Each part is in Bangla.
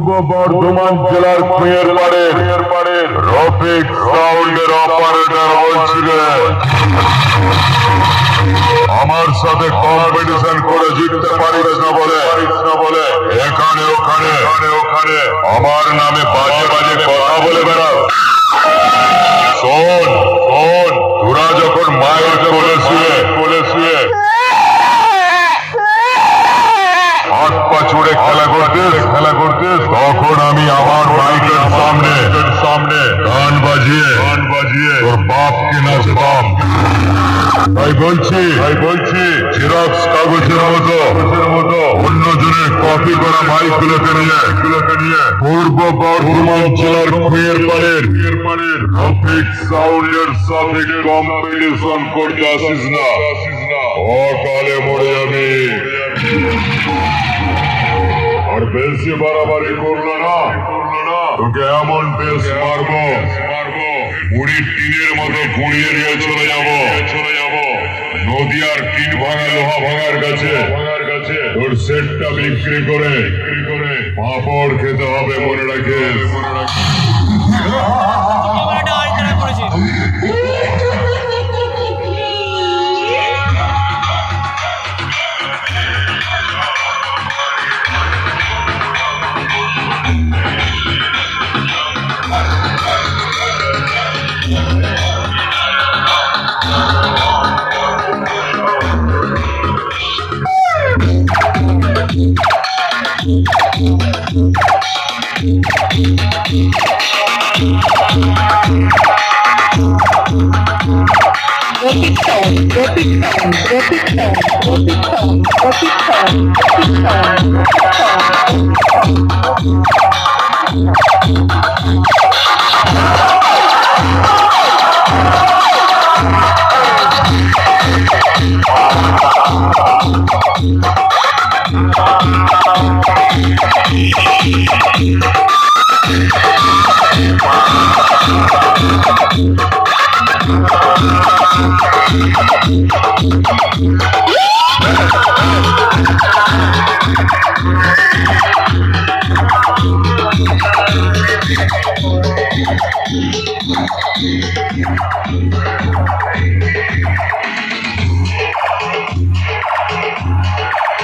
পূর্ব বর্ধমান জেলার কুয়ের পাড়ের রফিক সাউন্ডের অপারেটর বলছিলেন আমার সাথে কম্পিটিশন করে জিততে পারিস না বলে এখানে ওখানে আমার নামে বাজে বাজে কথা বলে বেড়াও। শোন তোরা যখন মায়ের কোলে শুয়ে হাত পা ছুড়ে খেলা করতিস তখন আমি আমার মাইকের সামনে গান বাজিয়ে তোর বাপকে নাচতাম। তাই বলছি জেরক্স কাগজের মতো অন্যজনের কপি করা মাইকগুলোকে নিয়ে পূর্ব বর্ধমান জেলার কুয়ের পাড়ের রফিক সাউন্ডের সাথে কম্পিটিশন করতে আসিস না, অকালে মরে যাবি। আর বেশি বাড়াবাড়ি করলো না তোকে এমন বেশ মারবো বুড়ির টিনের মতো ঘুরিয়ে নিয়ে চলে যাব নদিয়ার টিন ভাঙা লোহা ভাঙার কাছে তোর সেটটা বিক্রি করে পাপড় খেতে হবে মনে রাখিস।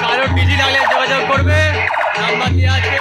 কারো ডিজি লাগলে যোগাযোগ করবে, নাম্বার দেওয়া আছে।